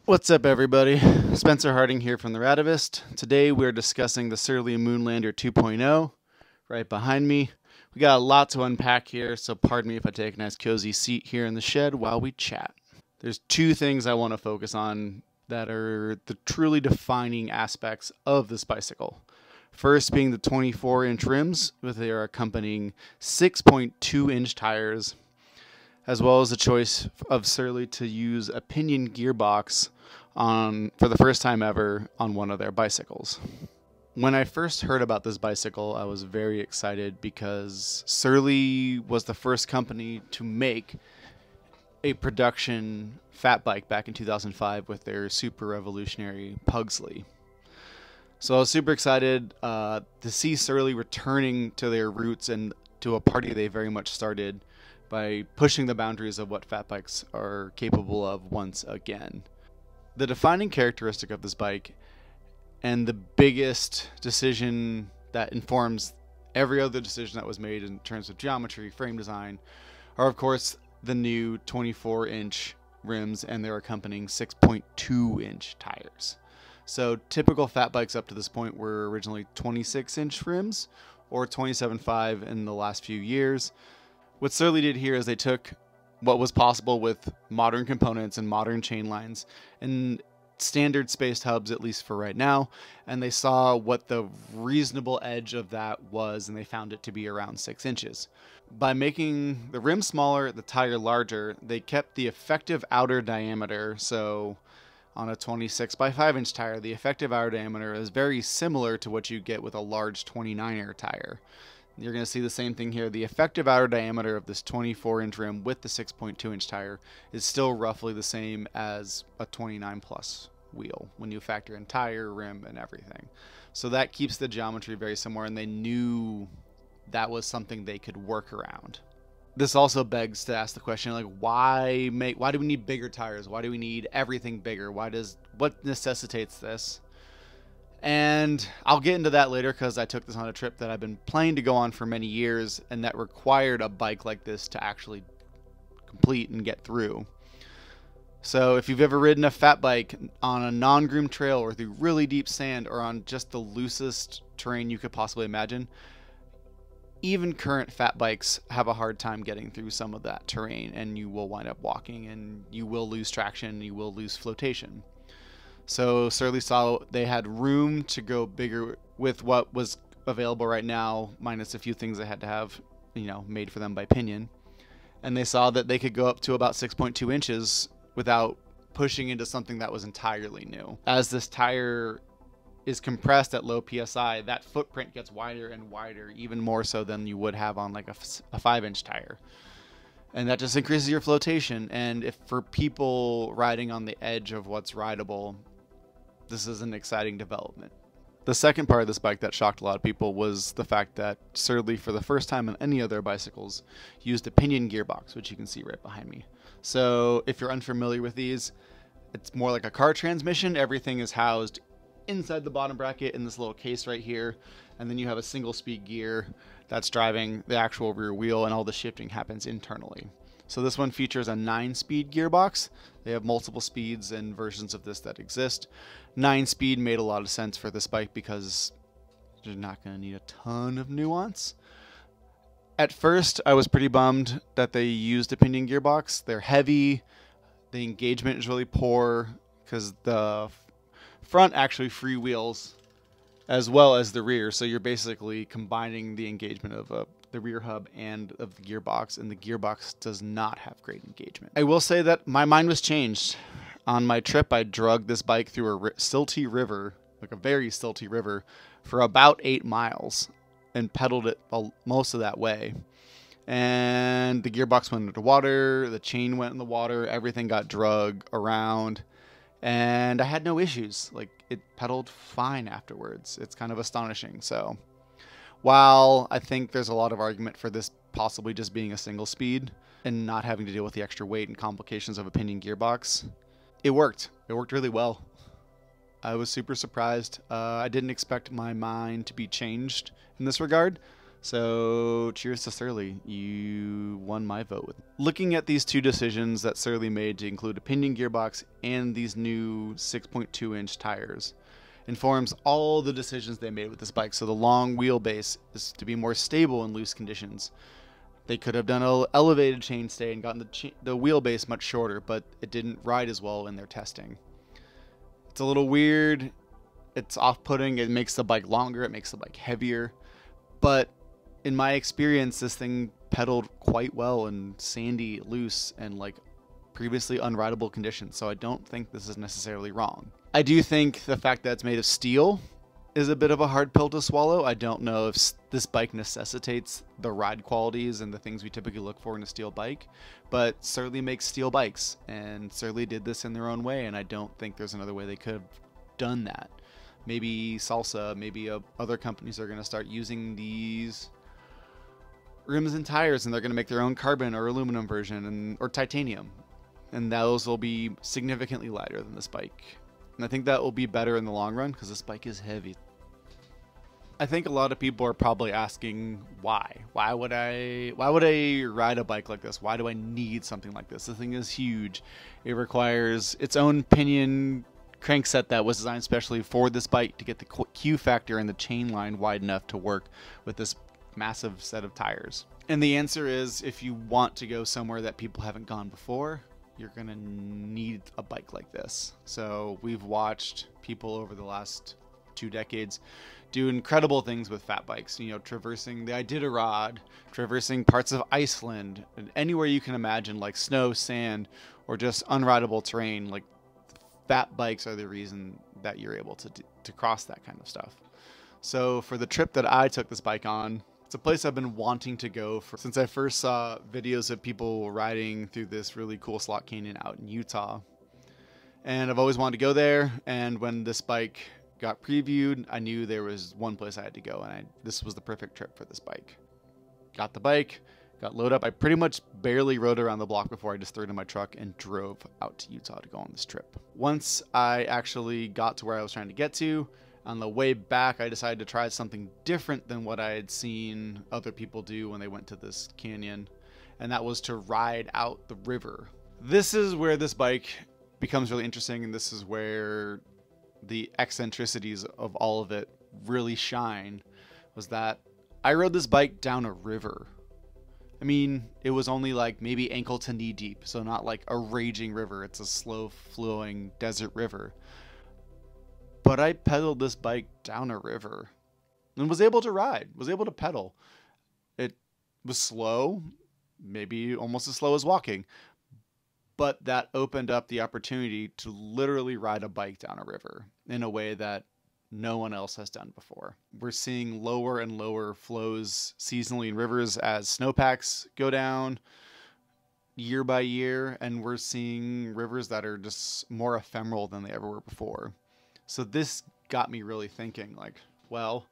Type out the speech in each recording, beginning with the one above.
What's up, everybody? Spencer Harding here from the Radavist. Today we're discussing the Surly Moonlander 2.0 right behind me. We got a lot to unpack here, so pardon me if I take a nice cozy seat here in the shed while we chat. There's two things I want to focus on that are the truly defining aspects of this bicycle. First being the 24-inch rims with their accompanying 6.2-inch tires, as well as the choice of Surly to use a Pinion gearbox for the first time ever on one of their bicycles. When I first heard about this bicycle, I was very excited because Surly was the first company to make a production fat bike back in 2005 with their super revolutionary Pugsley. So I was super excited to see Surly returning to their roots and to a party they very much started by pushing the boundaries of what fat bikes are capable of once again. The defining characteristic of this bike, and the biggest decision that informs every other decision that was made in terms of geometry, frame design, are of course the new 24-inch rims and their accompanying 6.2-inch tires. So typical fat bikes up to this point were originally 26-inch rims or 27.5 in the last few years. What Surly did here is they took what was possible with modern components and modern chain lines and standard spaced hubs, at least for right now, and they saw what the reasonable edge of that was, and they found it to be around 6 inches. By making the rim smaller, the tire larger, they kept the effective outer diameter. So on a 26 by 5 inch tire, the effective outer diameter is very similar to what you get with a large 29er tire. You're going to see the same thing here. The effective outer diameter of this 24-inch rim with the 6.2-inch tire is still roughly the same as a 29 plus wheel when you factor in tire, rim, and everything. So that keeps the geometry very similar, and they knew that was something they could work around. This also begs to ask the question, like, why do we need bigger tires? Why do we need everything bigger? What necessitates this? And I'll get into that later because I took this on a trip that I've been planning to go on for many years, and that required a bike like this to actually complete and get through. So if you've ever ridden a fat bike on a non-groomed trail or through really deep sand or on just the loosest terrain you could possibly imagine, even current fat bikes have a hard time getting through some of that terrain, and you will wind up walking, and you will lose traction, and you will lose flotation. So Surly saw they had room to go bigger with what was available right now, minus a few things they had to have, made for them by Pinion. And they saw that they could go up to about 6.2 inches without pushing into something that was entirely new. As this tire is compressed at low PSI, that footprint gets wider and wider, even more so than you would have on like a 5-inch tire. And that just increases your flotation. And if for people riding on the edge of what's rideable, this is an exciting development. The second part of this bike that shocked a lot of people was the fact that Surly, for the first time on any of their bicycles, used a Pinion gearbox, which you can see right behind me. So if you're unfamiliar with these, it's more like a car transmission. Everything is housed inside the bottom bracket in this little case right here, and then you have a single speed gear that's driving the actual rear wheel, and all the shifting happens internally. So this one features a 9-speed gearbox. They have multiple speeds and versions of this that exist. 9-speed made a lot of sense for this bike because you're not going to need a ton of nuance. At first, I was pretty bummed that they used a Pinion gearbox. They're heavy. The engagement is really poor because the front actually freewheels as well as the rear. So you're basically combining the engagement of the rear hub and of the gearbox, and the gearbox does not have great engagement. I will say that my mind was changed. On my trip, I dragged this bike through a silty river, like a very silty river, for about 8 miles and pedaled it most of that way. And the gearbox went underwater, the chain went in the water, everything got drug around, and I had no issues. Like, it pedaled fine afterwards. It's kind of astonishing. So while I think there's a lot of argument for this possibly just being a single speed and not having to deal with the extra weight and complications of a Pinion gearbox, it worked. It worked really well. I was super surprised. I didn't expect my mind to be changed in this regard, So cheers to Surly, you won my vote. Looking at these two decisions that Surly made to include a Pinion gearbox and these new 6.2-inch tires informs all the decisions they made with this bike. So the long wheelbase is to be more stable in loose conditions. They could have done an elevated chainstay and gotten the wheelbase much shorter, but it didn't ride as well in their testing. It's a little weird. It's off-putting. It makes the bike longer. It makes the bike heavier. But in my experience, this thing pedaled quite well in sandy, loose, and like previously unrideable conditions. So I don't think this is necessarily wrong. I do think the fact that it's made of steel is a bit of a hard pill to swallow. I don't know if this bike necessitates the ride qualities and the things we typically look for in a steel bike, but Surly makes steel bikes, and Surly did this in their own way, and I don't think there's another way they could have done that. Maybe Salsa, maybe other companies are going to start using these rims and tires, and they're going to make their own carbon or aluminum version or titanium, and those will be significantly lighter than this bike. And I think that will be better in the long run because this bike is heavy. I think a lot of people are probably asking why. Why would I ride a bike like this? Why do I need something like this? The thing is huge. It requires its own Pinion crankset that was designed specially for this bike to get the Q factor and the chain line wide enough to work with this massive set of tires. And the answer is, if you want to go somewhere that people haven't gone before, you're gonna need a bike like this. So we've watched people over the last 2 decades do incredible things with fat bikes, you know, traversing the Iditarod, traversing parts of Iceland, and anywhere you can imagine, like snow, sand, or just unrideable terrain. Like, fat bikes are the reason that you're able to cross that kind of stuff. So for the trip that I took this bike on, it's a place I've been wanting to go since I first saw videos of people riding through this really cool slot canyon out in Utah. And I've always wanted to go there, and when this bike got previewed, I knew there was one place I had to go, and this was the perfect trip for this bike. Got the bike, got loaded up. I pretty much barely rode around the block before I just threw it in my truck and drove out to Utah to go on this trip. Once I actually got to where I was trying to get to, on the way back, I decided to try something different than what I had seen other people do when they went to this canyon, and that was to ride out the river. This is where this bike becomes really interesting, and this is where the eccentricities of all of it really shine, was that I rode this bike down a river. I mean, it was only like maybe ankle to knee deep, so not like a raging river. It's a slow flowing desert river. But I pedaled this bike down a river and was able to ride, was able to pedal. It was slow, maybe almost as slow as walking, but that opened up the opportunity to literally ride a bike down a river in a way that no one else has done before. We're seeing lower and lower flows seasonally in rivers as snowpacks go down year by year, and we're seeing rivers that are just more ephemeral than they ever were before. So this got me really thinking, like, well,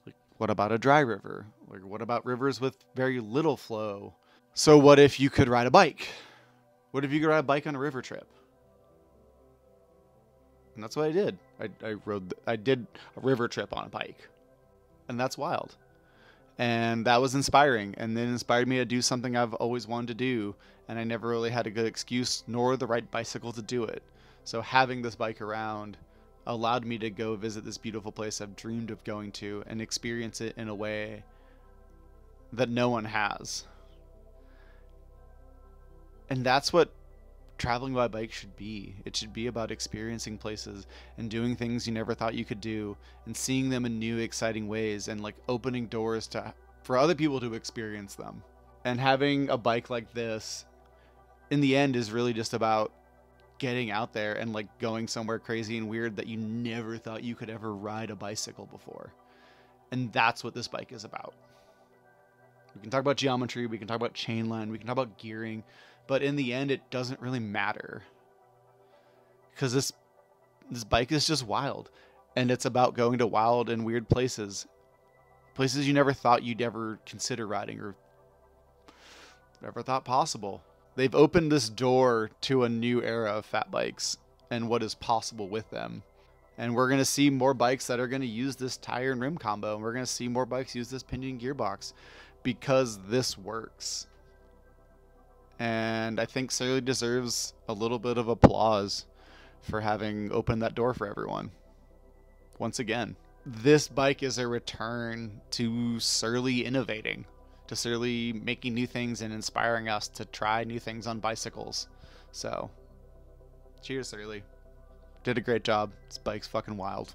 like, what about a dry river? Like, what about rivers with very little flow? So what if you could ride a bike? What if you could ride a bike on a river trip? And that's what I did. I did a river trip on a bike. And that's wild. And that was inspiring. And then inspired me to do something I've always wanted to do. And I never really had a good excuse nor the right bicycle to do it. So having this bike around allowed me to go visit this beautiful place I've dreamed of going to and experience it in a way that no one has. And that's what traveling by bike should be. It should be about experiencing places and doing things you never thought you could do and seeing them in new, exciting ways, and like opening doors for other people to experience them. And having a bike like this, in the end, is really just about getting out there and like going somewhere crazy and weird that you never thought you could ever ride a bicycle before. And that's what this bike is about. We can talk about geometry, we can talk about chainline, we can talk about gearing, but in the end, it doesn't really matter, because this bike is just wild, and it's about going to wild and weird places you never thought you'd ever consider riding or never thought possible. They've opened this door to a new era of fat bikes and what is possible with them. And we're going to see more bikes that are going to use this tire and rim combo. And we're going to see more bikes use this Pinion gearbox because this works. And I think Surly deserves a little bit of applause for having opened that door for everyone. Once again, this bike is a return to Surly innovating, to Surly making new things and inspiring us to try new things on bicycles. So, cheers, Surly. Did a great job. This bike's fucking wild.